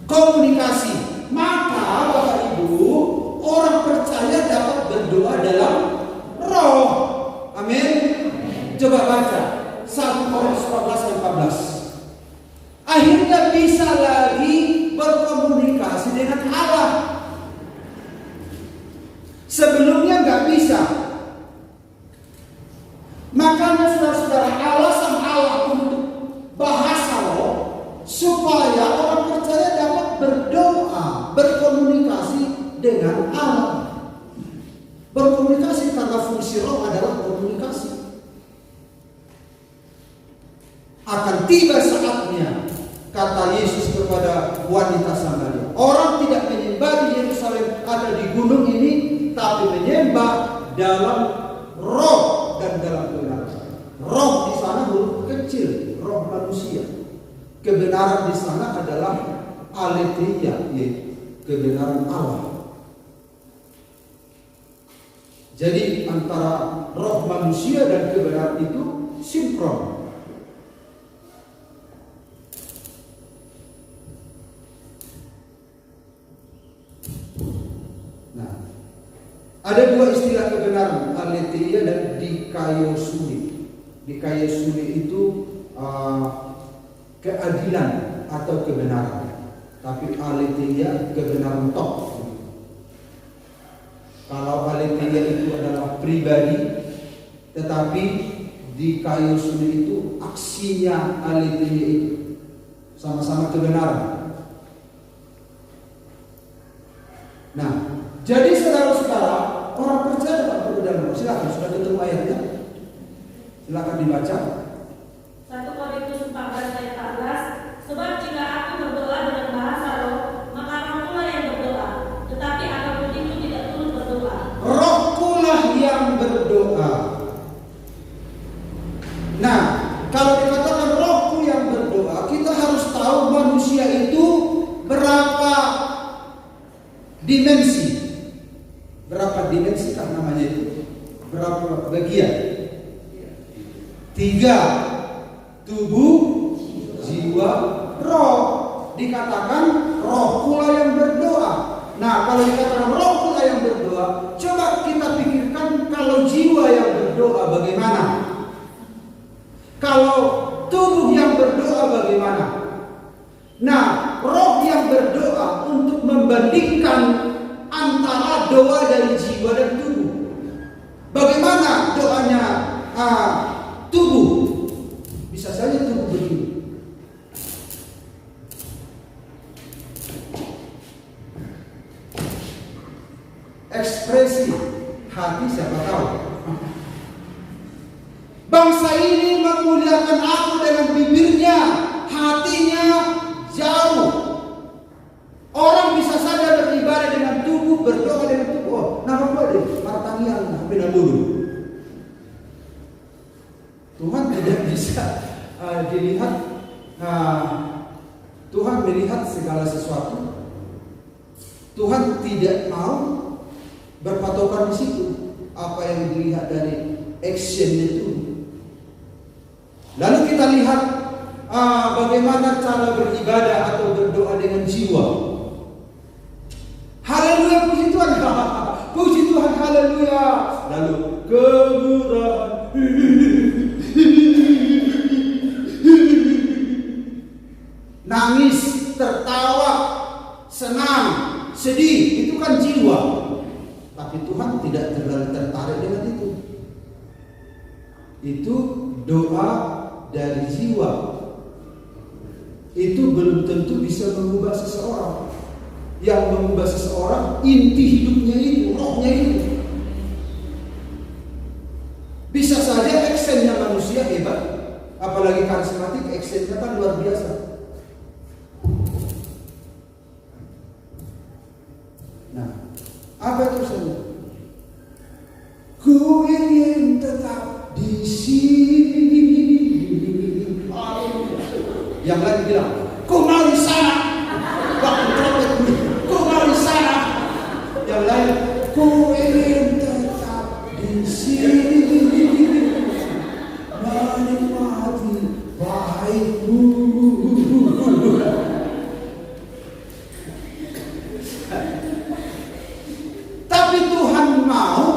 S1: Komunikasi. Maka Bapak Ibu, orang percaya dapat berdoa dalam roh. Amin. Coba baca 1 Korintus 14:14. Akhirnya bisa lagi berkomunikasi dengan Allah. Sebelumnya nggak bisa. Makanya saudara-saudara, alasan Allah untuk bahasa roh supaya orang percaya dapat berdoa, berkomunikasi dengan Allah. Berkomunikasi karena fungsi roh adalah komunikasi. Akan tiba saatnya, kata Yesus kepada wanita Samaria, orang tidak menyembah di Yerusalem, ada di gunung ini, tapi menyembah dalam roh dan dalam kebenaran. Roh di sana huruf kecil, roh manusia. Kebenaran di sana adalah aletheia, yaitu kebenaran Allah. Jadi antara roh manusia dan kebenaran itu sinkron. Nah, ada dua istilah kebenaran, aletheia dan dikaiosune. Dikaiosune itu keadilan atau kebenaran, tapi aletheia kebenaran tok. Kalau aletheia itu adalah pribadi, tetapi dikaiosune itu aksinya aletheia itu sama-sama kebenaran. Nah, jadi saudara-saudara, orang percaya tak perlu dalam. Silakan, sudah ketemu ayatnya? Silakan dibaca.
S4: 1 Korintus 14 ayat 14. Sebab jika aku berdoa dengan bahasa roh, maka roh pula yang berdoa. Tetapi apapun itu tidak turut berdoa.
S1: Roh pula yang berdoa. Nah, kalau dikatakan rohku yang berdoa, kita harus tahu manusia itu berapa dimensi. Berapa dimensi kan namanya itu? Berapa bagian? 3, tubuh, jiwa, roh. Dikatakan roh pula yang berdoa. Nah, kalau dikatakan roh pula yang berdoa, coba kita pikirkan kalau jiwa yang berdoa bagaimana? Kalau tubuh yang berdoa bagaimana? Nah, roh yang berdoa untuk membandingkan antara doa dari jiwa dan tubuh. Bagaimana doanya tubuh? Bisa saja tubuh begini. Ekspresi hati siapa tahu. Bangsa ini memuliakan aku dengan bibirnya, hatinya jauh. Orang bisa saja beribadah dengan tubuh, berdoa dengan tubuh. Oh, nama boleh, Martanian, Benaludu. Tuhan tidak bisa dilihat. Tuhan melihat segala sesuatu. Tuhan tidak mau berpatokan di situ. Apa yang dilihat dari actionnya itu. Lalu kita lihat bagaimana cara beribadah atau berdoa dengan jiwa. Haleluya, puji Tuhan. Puji Tuhan, haleluya. Lalu kemurahan. Nangis, tertawa, senang, sedih, itu kan jiwa. Tapi Tuhan tidak terlalu tertarik dengan itu. Itu doa dari jiwa. Itu belum tentu bisa mengubah seseorang. Yang mengubah seseorang inti hidupnya itu, rohnya itu. Bisa saja actionnya manusia hebat, apalagi karismatik, actionnya kan luar biasa. Nah, apa itu saja? Ku ingin tetap di sini. Yang lain bilang, ku mau di sana. Waktu trompet bunyi, ku mau di sana. Yang lain, ku ingin tetap di sini, menikmati baikmu. Tapi Tuhan mau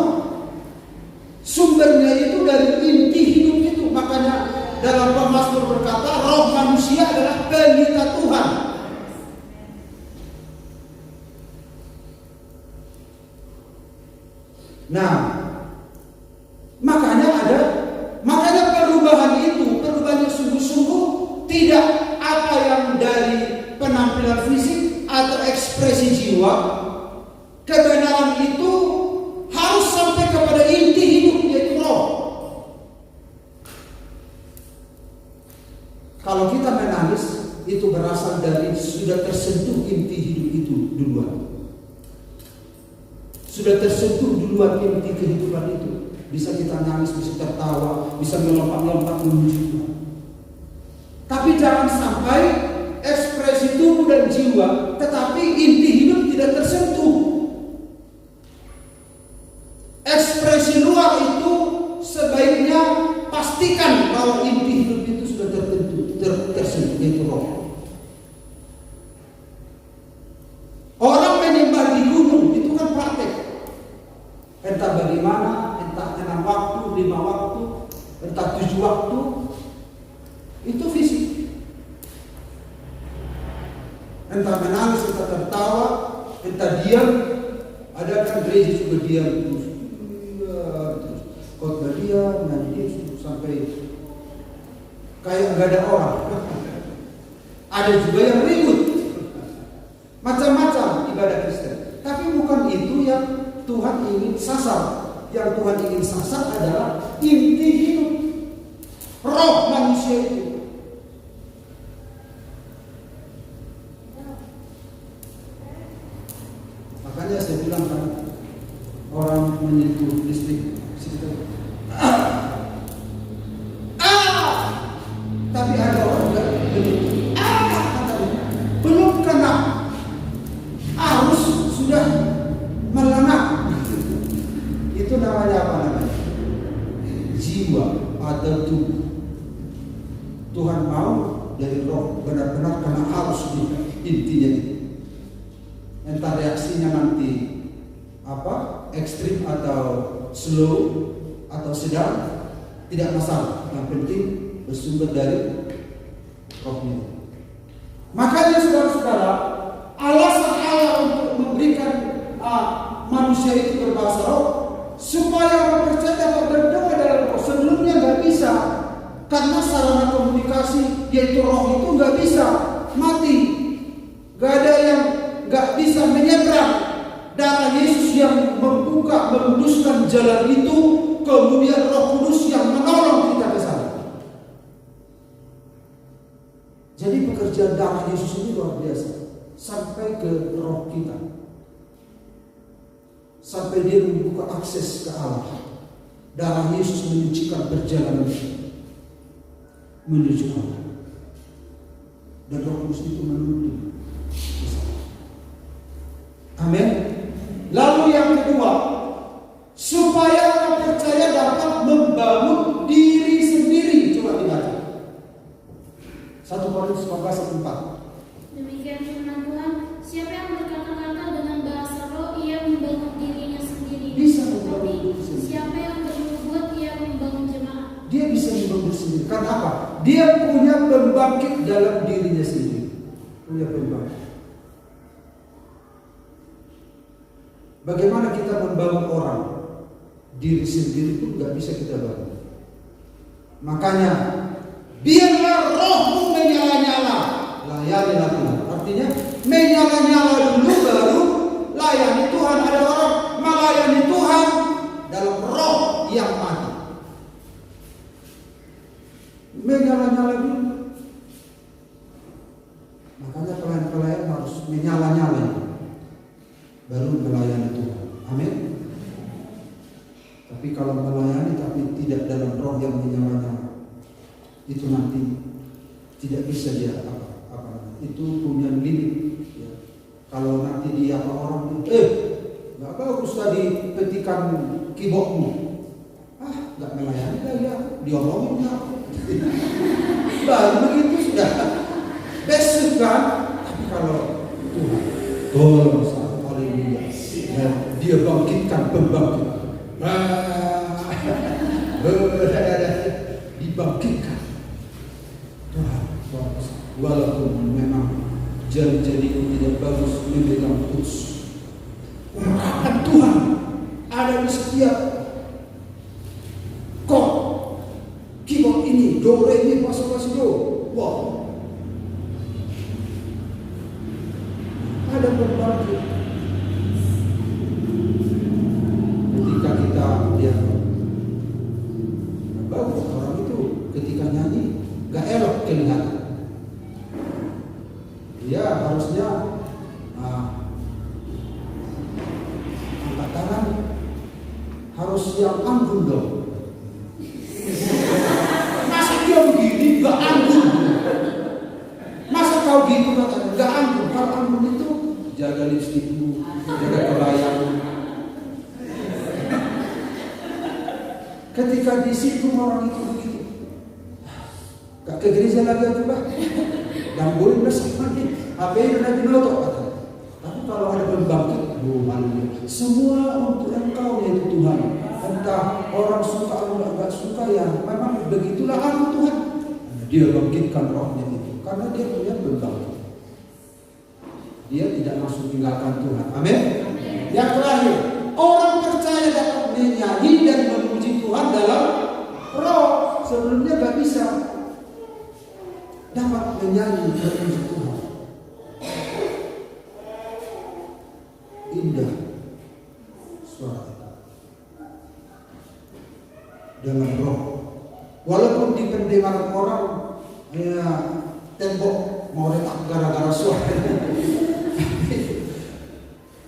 S1: sumbernya itu dari inti hidup itu. Makanya dalam Mazmur berkata, roh manusia adalah pelita Tuhan. Nah, makanya perubahan itu, perubahan yang sungguh-sungguh, tidak apa yang dari penampilan fisik atau ekspresi jiwa. Kebenaran itu harus sampai kepada inti hidup, yaitu roh. Kalau kita menangis, itu berasal dari sudah tersentuh inti hidup itu duluan. Sudah tersentuh duluan inti kehidupan itu. Bisa kita nangis, bisa tertawa, bisa melompat-lompat menuju Tuhan. Tapi jangan sampai ekspresi tubuh dan jiwa, tetapi inti hidup tidak tersentuh. Ekspresi luar itu sebaiknya pas pastikan bahwa inti hidup itu sudah tertentu, tersentuh, yaitu roh. Orang menyembah di gunung itu kan praktek. Entah bagaimana, entah 6 waktu, 5 waktu, entah 7 waktu, itu fisik. Entah menangis, entah tertawa, entah diam. Ada kan gereja juga diam terus. Terus khotbah diam, nanti sampai kayak nggak ada orang. Ada juga yang ribut. Macam-macam ibadah Kristen. Tapi bukan itu yang Tuhan ingin sasar. Yang Tuhan ingin sasar adalah inti hidup, roh manusia itu. Makanya saya bilang kan, orang menyentuh listrik sekitar. Tapi ada orang juga menyentuh. Belum kena arus sudah melengah. Itu namanya apa namanya? Jiwa atau tubuh. Tuhan mau dari roh benar-benar kena arus intinya. Entah reaksinya nanti apa, ekstrim atau slow atau sedang, tidak masalah. Yang penting bersumber dari rohnya. Makanya saudara-saudara, alasan Allah untuk memberikan manusia itu berbahasa roh, supaya orang percaya dapat berdoa dalam roh. Sebelumnya nggak bisa, karena sarana komunikasi yaitu roh itu nggak bisa, mati. Gak ada yang nggak bisa menyeberang. Darah Yesus yang membuka, menguduskan jalan itu, kemudian Roh Kudus yang menolong kita ke sana. Jadi pekerjaan darah Yesus ini luar biasa, sampai ke roh kita, sampai dia membuka akses ke Allah. Darah Yesus menyucikan perjalanan menuju Allah, dan Roh Kudus itu menuntun. Amin. Lalu yang kedua, supaya orang percaya dapat membangun diri sendiri. Coba dibaca 1 Korintus 14:4.
S2: Demikian firman Tuhan, siapa yang berkata-kata dengan bahasa roh, ia membangun dirinya sendiri.
S1: Bisa membangun diri sendiri.
S2: Siapa yang bernubuat, ia membangun jemaat.
S1: Dia bisa membangun sendiri. Karena apa? Dia punya pembangkit dalam dirinya sendiri. Punya pembangkit. Bagaimana kita membangun orang? Diri sendiri pun gak bisa kita bangun. Makanya biarlah rohmu menyala-nyala, layanilah Tuhan. Artinya menyala-nyala dulu baru layani Tuhan. Ada orang melayani Tuhan dalam roh yang mati. Menyala-nyala dulu. Makanya pelayan-pelayan harus menyala-nyala baru melayani Tuhan. Amin. Tapi kalau melayani tapi tidak dalam roh yang menyala-nyala, itu nanti tidak bisa dia apa itu punya limit ya. Kalau nanti dia orang nggak bagus tadi petikan keyboardmu, nggak melayani lagi ya, diomongin aku. Baru begitu sudah besok kan. Tapi kalau Tuhan tolong dia bangkitkan pembangkit, dibangkitkan Tuhan. Walaupun memang jari-jari tidak bagus memegang kudus, urapan Tuhan ada di setiap kok keyboard ini, do re mi fa sol la si do. Wow, ada pembangkit. Dia bagus orang itu ketika nyanyi gak elok kelihatan. Dia harusnya angkat tangan harus yang anggun dong. Masa dia begini gak anggun? Masa kau gitu gak anggun? Kalau anggun itu jaga lipstikmu, jaga kebayangmu. Ketika di situ orang itu begitu ke gereja lagi coba. Gangguin bersama nih. HP udah dinotok kata. Tapi kalau ada pembangkit, haleluya. Semua untuk Engkau yaitu Tuhan. Entah orang suka atau enggak suka ya, memang begitulah aku Tuhan. Dia bangkitkan rohnya itu karena dia punya pembangkit. Dia tidak langsung tinggalkan Tuhan. Amin. Yang terakhir, orang percaya dapat menyanyi dan memuji Tuhan dalam roh. Sebelumnya gak bisa dapat menyanyi dan memuji Tuhan. Indah suara kita dalam roh. Walaupun di pendengaran orang ya tembok mau retak gara-gara suara.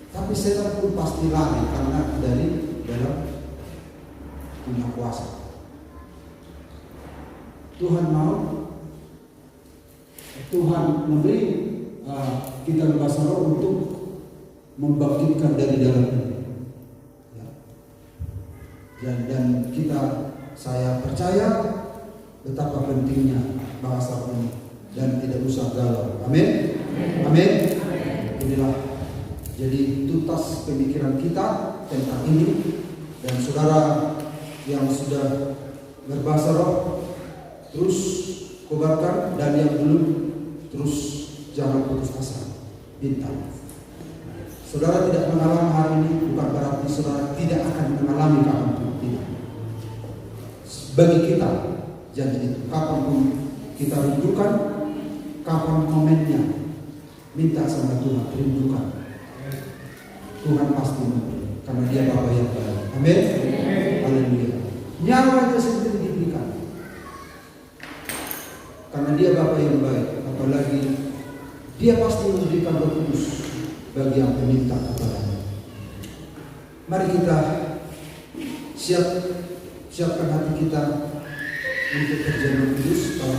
S1: Tapi setan pun pasti lari karena dari dalam punya kuasa. Tuhan mau, Tuhan memberi kita bahasa roh untuk membangkitkan dari dalam ini. Ya. Dan kita, saya percaya betapa pentingnya bahasa ini dan tidak usah galau. Amin. Amin. Inilah jadi tuntas pemikiran kita tentang ini, dan saudara yang sudah berbahasa roh terus kobarkan, dan yang belum terus jangan putus asa, bintang. Saudara tidak mengalami hari ini bukan berarti saudara tidak akan mengalami kapanpun, tidak. Bagi kita janji itu, kapanpun kita rindukan, kapan momennya, minta sama Tuhan, rindukan. Tuhan pasti memberi, karena Dia Bapa yang baik. Amin. Haleluya. Nyawanya sendiri diberikan, karena Dia Bapa yang baik. Apalagi Dia pasti memberikan Roh Kudus bagi yang meminta kepadanya. Mari kita siapkan hati kita untuk kerja Roh Kudus. Kalau